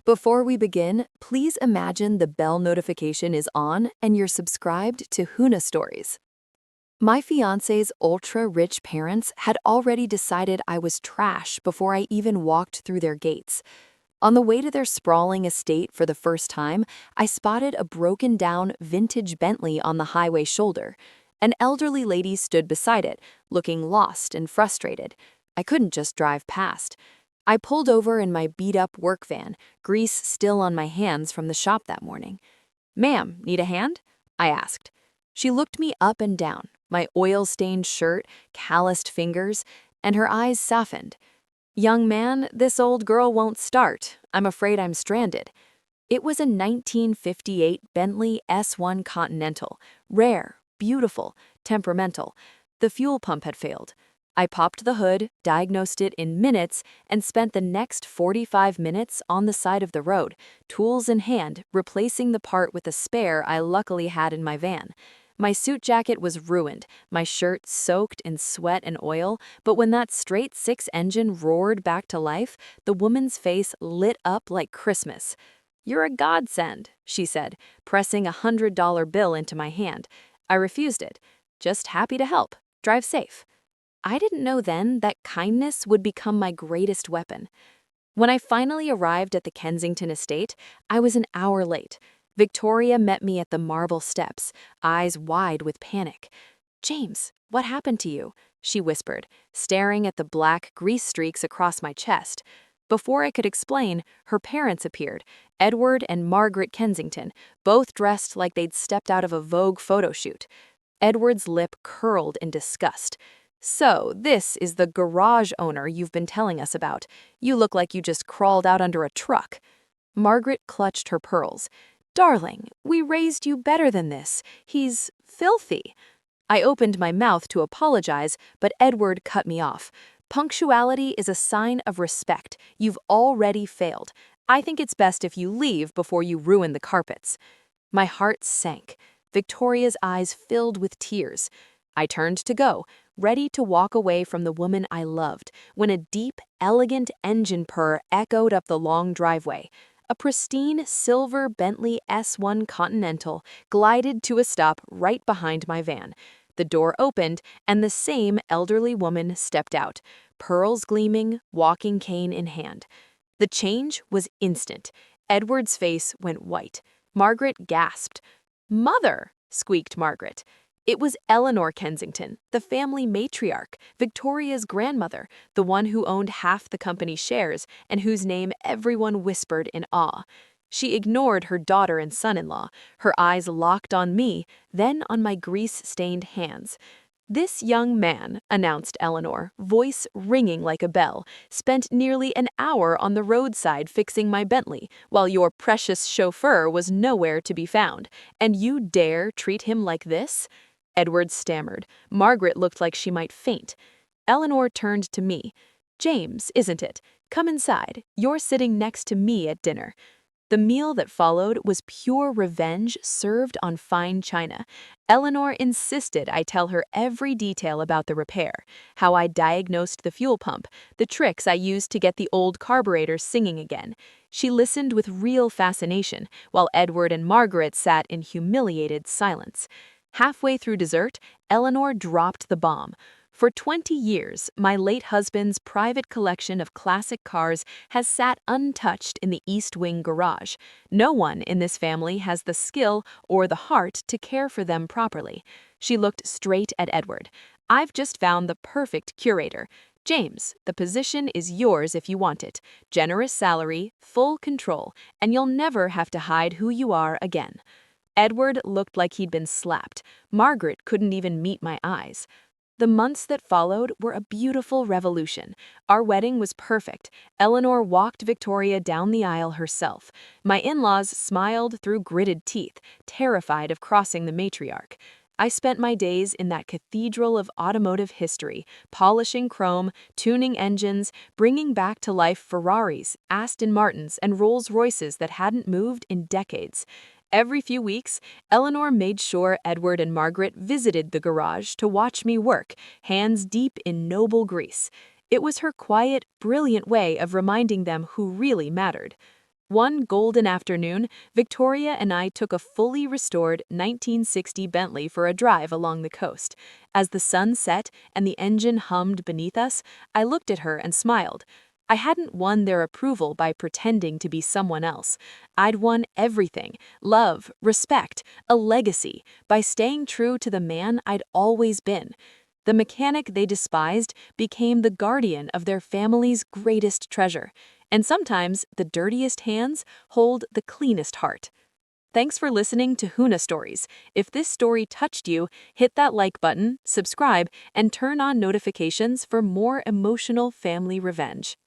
Before we begin, please imagine the bell notification is on and you're subscribed to Huna Stories. My fiance's ultra-rich parents had already decided I was trash before I even walked through their gates. On the way to their sprawling estate for the first time, I spotted a broken-down vintage Bentley on the highway shoulder. An elderly lady stood beside it, looking lost and frustrated. I couldn't just drive past. I pulled over in my beat-up work van, grease still on my hands from the shop that morning. "Ma'am, need a hand?" I asked. She looked me up and down, my oil-stained shirt, calloused fingers, and her eyes softened. "Young man, this old girl won't start. I'm afraid I'm stranded." It was a 1958 Bentley S1 Continental, rare, beautiful, temperamental. The fuel pump had failed. I popped the hood, diagnosed it in minutes, and spent the next 45 minutes on the side of the road, tools in hand, replacing the part with a spare I luckily had in my van. My suit jacket was ruined, my shirt soaked in sweat and oil, but when that straight-six engine roared back to life, the woman's face lit up like Christmas. "You're a godsend," she said, pressing a $100 bill into my hand. I refused it. "Just happy to help. Drive safe." I didn't know then that kindness would become my greatest weapon. When I finally arrived at the Kensington estate, I was an hour late. Victoria met me at the marble steps, eyes wide with panic. "James, what happened to you?" she whispered, staring at the black grease streaks across my chest. Before I could explain, her parents appeared, Edward and Margaret Kensington, both dressed like they'd stepped out of a Vogue photo shoot. Edward's lip curled in disgust. "So, this is the garage owner you've been telling us about. You look like you just crawled out under a truck." Margaret clutched her pearls. "Darling, we raised you better than this. He's filthy." I opened my mouth to apologize, but Edward cut me off. "Punctuality is a sign of respect. You've already failed. I think it's best if you leave before you ruin the carpets." My heart sank. Victoria's eyes filled with tears. I turned to go, ready to walk away from the woman I loved, when a deep, elegant engine purr echoed up the long driveway. A pristine silver Bentley S1 Continental glided to a stop right behind my van. The door opened, and the same elderly woman stepped out, pearls gleaming, walking cane in hand. The change was instant. Edward's face went white. Margaret gasped. "Mother!" squeaked Margaret. It was Eleanor Kensington, the family matriarch, Victoria's grandmother, the one who owned half the company's shares and whose name everyone whispered in awe. She ignored her daughter and son-in-law, her eyes locked on me, then on my grease-stained hands. "This young man," announced Eleanor, voice ringing like a bell, "spent nearly an hour on the roadside fixing my Bentley, while your precious chauffeur was nowhere to be found. And you dare treat him like this?" Edward stammered. Margaret looked like she might faint. Eleanor turned to me. "James, isn't it? Come inside. You're sitting next to me at dinner." The meal that followed was pure revenge served on fine china. Eleanor insisted I tell her every detail about the repair, how I diagnosed the fuel pump, the tricks I used to get the old carburetor singing again. She listened with real fascination, while Edward and Margaret sat in humiliated silence. Halfway through dessert, Eleanor dropped the bomb. "For 20 years, my late husband's private collection of classic cars has sat untouched in the East Wing garage. No one in this family has the skill or the heart to care for them properly." She looked straight at Edward. "I've just found the perfect curator. James, the position is yours if you want it. Generous salary, full control, and you'll never have to hide who you are again." Edward looked like he'd been slapped. Margaret couldn't even meet my eyes. The months that followed were a beautiful revolution. Our wedding was perfect. Eleanor walked Victoria down the aisle herself. My in-laws smiled through gritted teeth, terrified of crossing the matriarch. I spent my days in that cathedral of automotive history, polishing chrome, tuning engines, bringing back to life Ferraris, Aston Martins, and Rolls-Royces that hadn't moved in decades. Every few weeks, Eleanor made sure Edward and Margaret visited the garage to watch me work, hands deep in noble grease. It was her quiet, brilliant way of reminding them who really mattered. One golden afternoon, Victoria and I took a fully restored 1960 Bentley for a drive along the coast. As the sun set and the engine hummed beneath us, I looked at her and smiled. I hadn't won their approval by pretending to be someone else. I'd won everything: love, respect, a legacy, by staying true to the man I'd always been. The mechanic they despised became the guardian of their family's greatest treasure. And sometimes the dirtiest hands hold the cleanest heart. Thanks for listening to Huna Stories. If this story touched you, hit that like button, subscribe, and turn on notifications for more emotional family revenge.